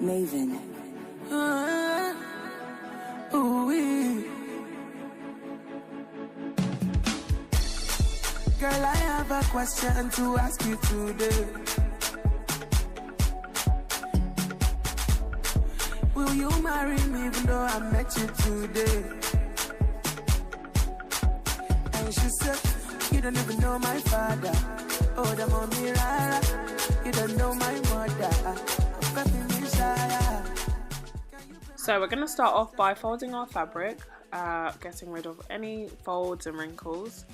Maven. Ooh-wee. Girl, I have a question to ask you today. Will you marry me even though I met you today? And she said, you don't even know my father. Oh, the mommy rara. You don't know my mother. So we're going to start off by folding our fabric, getting rid of any folds and wrinkles.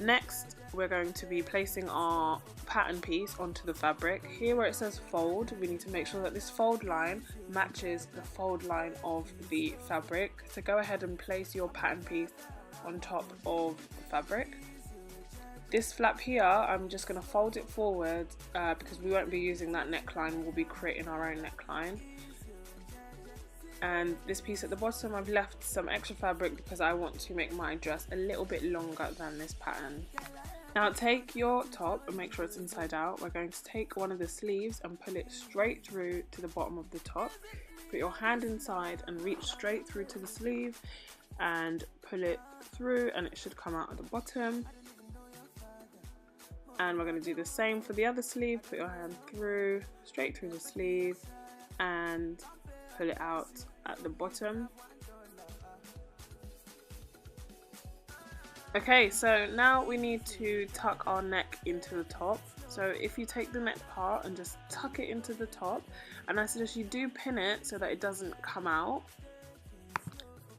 Next, we're going to be placing our pattern piece onto the fabric. Here where it says fold, we need to make sure that this fold line matches the fold line of the fabric. So go ahead and place your pattern piece on top of the fabric. This flap here, I'm just going to fold it forward because we won't be using that neckline, we'll be creating our own neckline. And this piece at the bottom, I've left some extra fabric because I want to make my dress a little bit longer than this pattern. Now take your top and make sure it's inside out. We're going to take one of the sleeves and pull it straight through to the bottom of the top. Put your hand inside and reach straight through to the sleeve and pull it through, and it should come out at the bottom. And we're going to do the same for the other sleeve. Put your hand through, straight through the sleeve, and pull it out at the bottom. Okay, so now we need to tuck our neck into the top. So if you take the neck part and just tuck it into the top, and I suggest you do pin it so that it doesn't come out.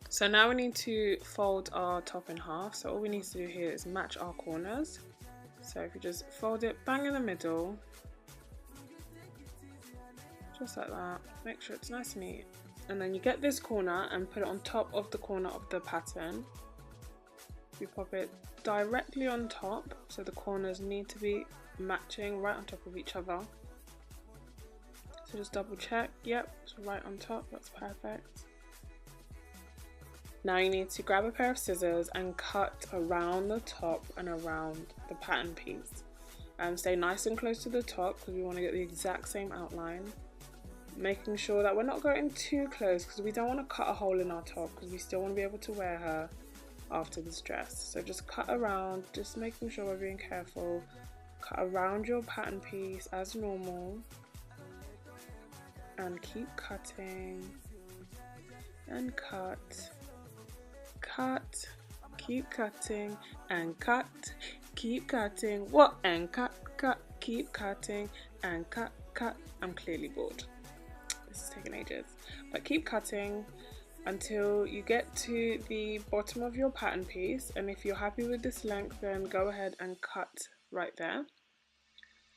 So now we need to fold our top in half. So all we need to do here is match our corners. So if you just fold it bang in the middle, just like that, make sure it's nice and neat. And then you get this corner and put it on top of the corner of the pattern. You pop it directly on top, so the corners need to be matching right on top of each other. So just double check, yep, it's right on top, that's perfect. Now you need to grab a pair of scissors and cut around the top and around the pattern piece. Stay nice and close to the top because we want to get the exact same outline. Making sure that we're not going too close because we don't want to cut a hole in our top because we still want to be able to wear her after this dress. So just cut around, just making sure we're being careful. Cut around your pattern piece as normal and keep cutting and cut, cut, keep cutting and cut, keep cutting, what, and cut, cut, keep cutting and cut, cut. I'm clearly bored. This is taking ages, but keep cutting until you get to the bottom of your pattern piece, and if you're happy with this length, then go ahead and cut right there.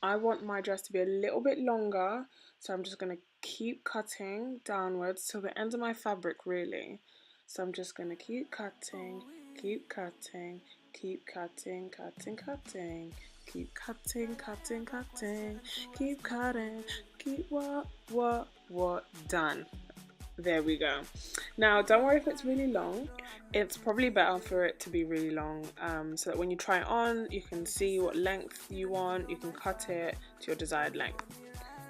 I want my dress to be a little bit longer, so I'm just going to keep cutting downwards till the end of my fabric really. So I'm just going to keep cutting, keep cutting, keep cutting, cutting, cutting, keep cutting, cutting, cutting, keep cutting, keep what, done. There we go. Now don't worry if it's really long. It's probably better for it to be really long so that when you try it on you can see what length you want, you can cut it to your desired length.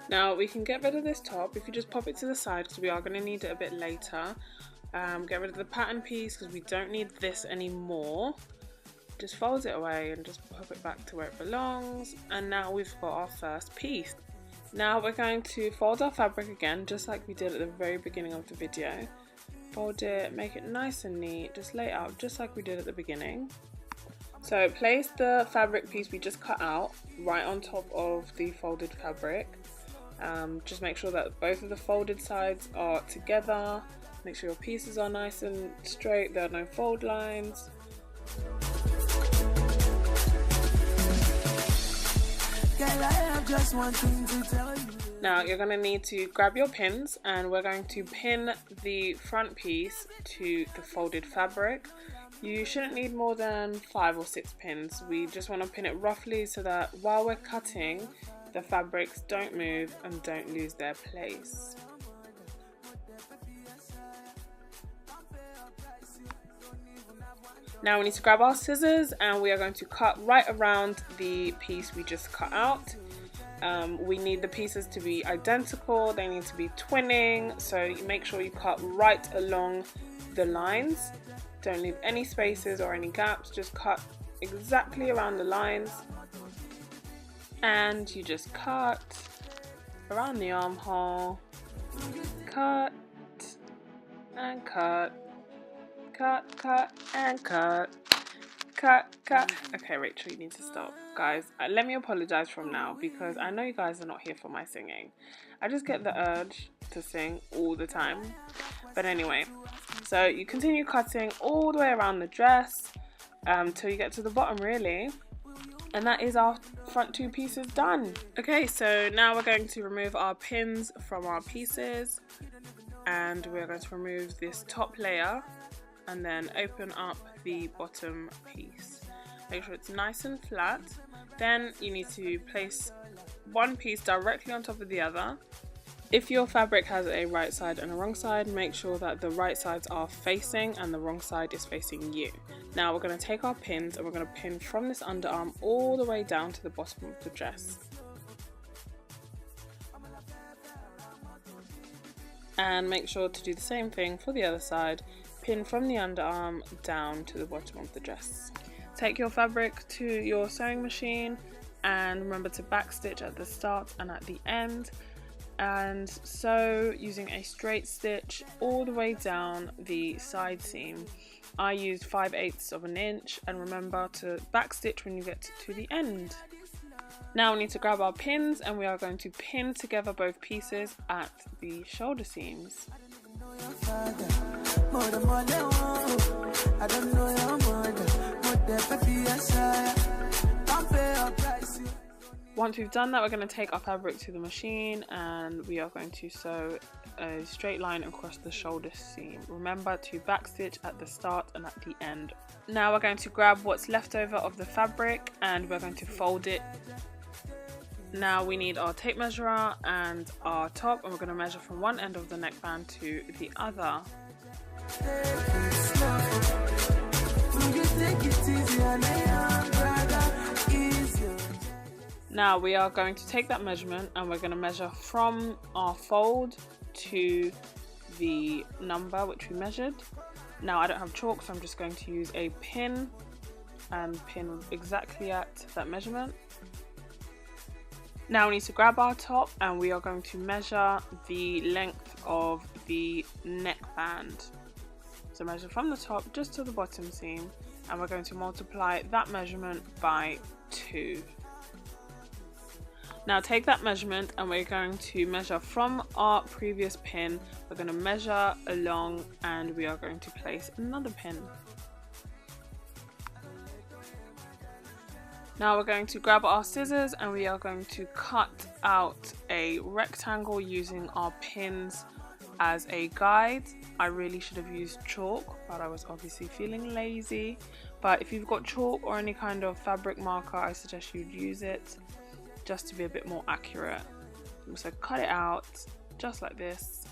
Now we can get rid of this top if you just pop it to the side because we are going to need it a bit later. Get rid of the pattern piece because we don't need this anymore. Just fold it away and just pop it back to where it belongs, and now we've got our first piece. Now we're going to fold our fabric again just like we did at the very beginning of the video. Fold it, make it nice and neat, just lay it out just like we did at the beginning. So place the fabric piece we just cut out right on top of the folded fabric. Just make sure that both of the folded sides are together. Make sure your pieces are nice and straight, there are no fold lines. Now you're going to need to grab your pins, and we're going to pin the front piece to the folded fabric. You shouldn't need more than 5 or 6 pins. We just want to pin it roughly so that while we're cutting, the fabrics don't move and don't lose their place. Now we need to grab our scissors and we are going to cut right around the piece we just cut out. We need the pieces to be identical, they need to be twinning, so you make sure you cut right along the lines. Don't leave any spaces or any gaps, just cut exactly around the lines, and you just cut around the armhole, cut and cut, cut and cut, cut. Okay, Rachel, you need to stop. Guys, let me apologize from now, because I know you guys are not here for my singing. I just get the urge to sing all the time. But anyway, so you continue cutting all the way around the dress till you get to the bottom, really. And that is our front two pieces done. Okay, so now we're going to remove our pins from our pieces, and we're going to remove this top layer and then open up the bottom piece. Make sure it's nice and flat. Then you need to place one piece directly on top of the other. If your fabric has a right side and a wrong side, make sure that the right sides are facing and the wrong side is facing you. Now we're going to take our pins and we're going to pin from this underarm all the way down to the bottom of the dress. And make sure to do the same thing for the other side. Pin from the underarm down to the bottom of the dress. Take your fabric to your sewing machine and remember to backstitch at the start and at the end, and sew using a straight stitch all the way down the side seam. I used 5/8 of an inch, and remember to backstitch when you get to the end. Now we need to grab our pins and we are going to pin together both pieces at the shoulder seams. Once we've done that, we're going to take our fabric to the machine and we are going to sew a straight line across the shoulder seam. Remember to backstitch at the start and at the end. Now we're going to grab what's left over of the fabric and we're going to fold it. Now we need our tape measure and our top, and we're going to measure from one end of the neckband to the other. Now we are going to take that measurement and we're going to measure from our fold to the number which we measured. Now I don't have chalk, so I'm just going to use a pin and pin exactly at that measurement. Now we need to grab our top and we are going to measure the length of the neckband. So measure from the top just to the bottom seam, and we're going to multiply that measurement by 2. Now take that measurement and we're going to measure from our previous pin. We're going to measure along and we are going to place another pin. Now we're going to grab our scissors and we are going to cut out a rectangle using our pins as a guide. I really should have used chalk, but I was obviously feeling lazy. But if you've got chalk or any kind of fabric marker, I suggest you'd use it just to be a bit more accurate. So cut it out just like this.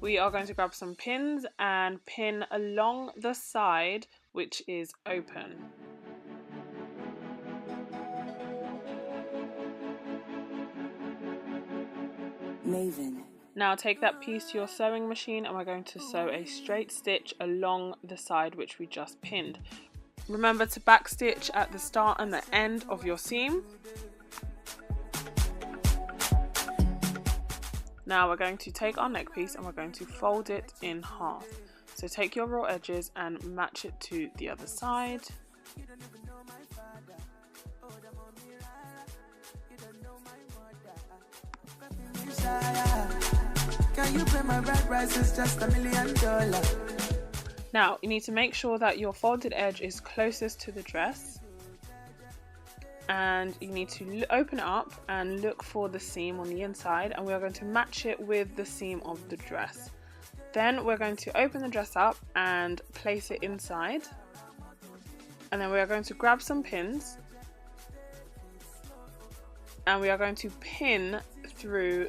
We are going to grab some pins and pin along the side which is open. Maven. Now take that piece to your sewing machine and we're going to sew a straight stitch along the side which we just pinned. Remember to backstitch at the start and the end of your seam. Now we're going to take our neck piece and we're going to fold it in half. So take your raw edges and match it to the other side. Can you pay my bride price? It's just $1 million. Now you need to make sure that your folded edge is closest to the dress, and you need to open it up and look for the seam on the inside, and we are going to match it with the seam of the dress. Then we're going to open the dress up and place it inside, and then we are going to grab some pins and we are going to pin through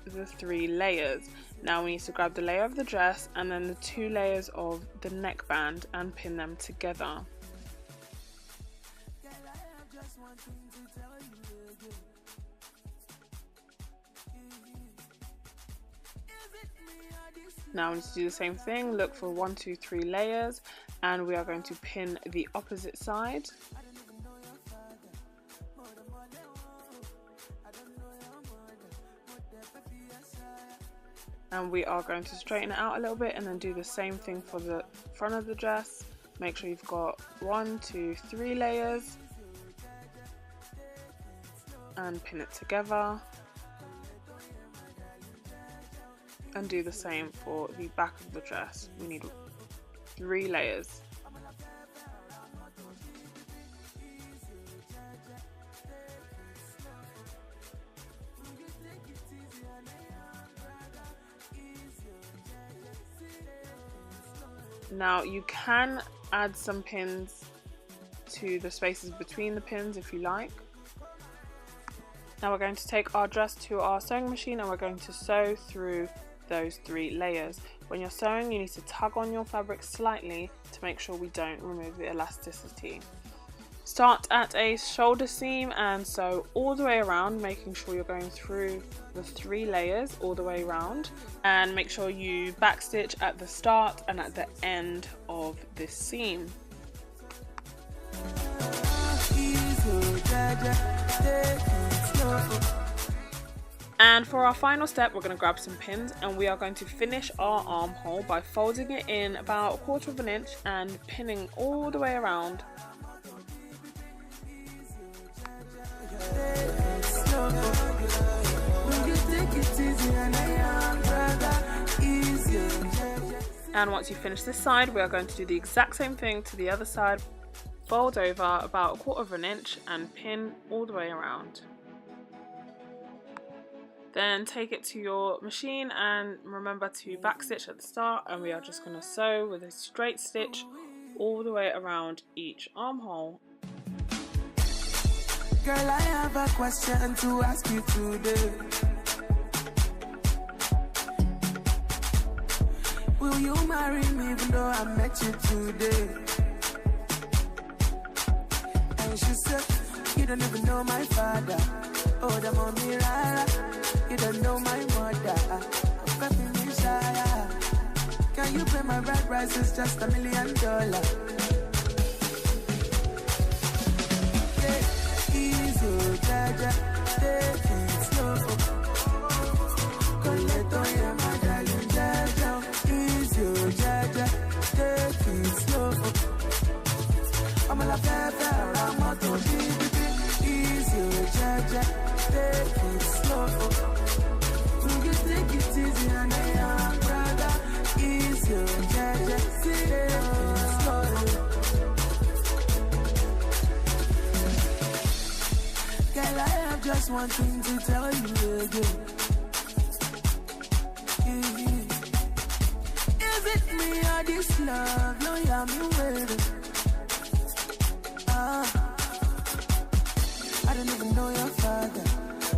the 3 layers. Now we need to grab the layer of the dress and then the 2 layers of the neckband and pin them together. Now we need to do the same thing, look for 1, 2, 3 layers, and we are going to pin the opposite side. And we are going to straighten it out a little bit and then do the same thing for the front of the dress. Make sure you've got 1, 2, 3 layers and pin it together. And do the same for the back of the dress. We need 3 layers. Now you can add some pins to the spaces between the pins if you like. Now we're going to take our dress to our sewing machine and we're going to sew through those 3 layers. When you're sewing, you need to tug on your fabric slightly to make sure we don't remove the elasticity. Start at a shoulder seam and sew all the way around, making sure you're going through the 3 layers all the way around, and make sure you backstitch at the start and at the end of this seam. And for our final step, we're going to grab some pins and we are going to finish our armhole by folding it in about 1/4 inch and pinning all the way around. And once you finish this side, we are going to do the exact same thing to the other side. Fold over about 1/4 inch and pin all the way around. Then take it to your machine and remember to backstitch at the start, and we are just going to sew with a straight stitch all the way around each armhole. Girl, I have a question to ask you today. Will you marry me even though I met you today? And she said, you don't even know my father. Oh, the mommy rara. You don't know my mother. Can you pay my bride price? It's just $1 million. Yeah, easy, jaja, take it slow. Coleto, yeah, my darling, jaja. Easy, jaja, take it slow. I'm a la pepper, I'm a to easy, jaja, take it slow. Will you take it easy and I am brother? Easy, jaja, take it slow. Girl, I have just one thing to tell you again. Is it me or this love? No, yeah, me waiting. I don't even know your father.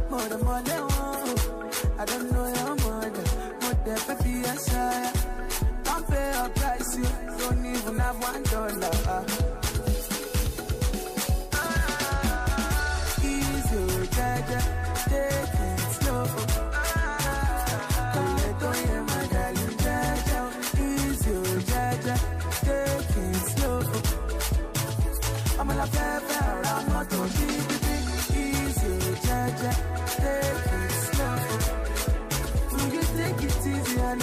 More than I don't know your mother. Mother, baby, I don't pay a price. You don't even have $1. Easy, jaja, take it slow. Coleto, yeah, my darling, jaja. Easy, jaja, take it slow. I'm a la pepper, I'm not to easy, jaja, take it slow. Will you take it easy and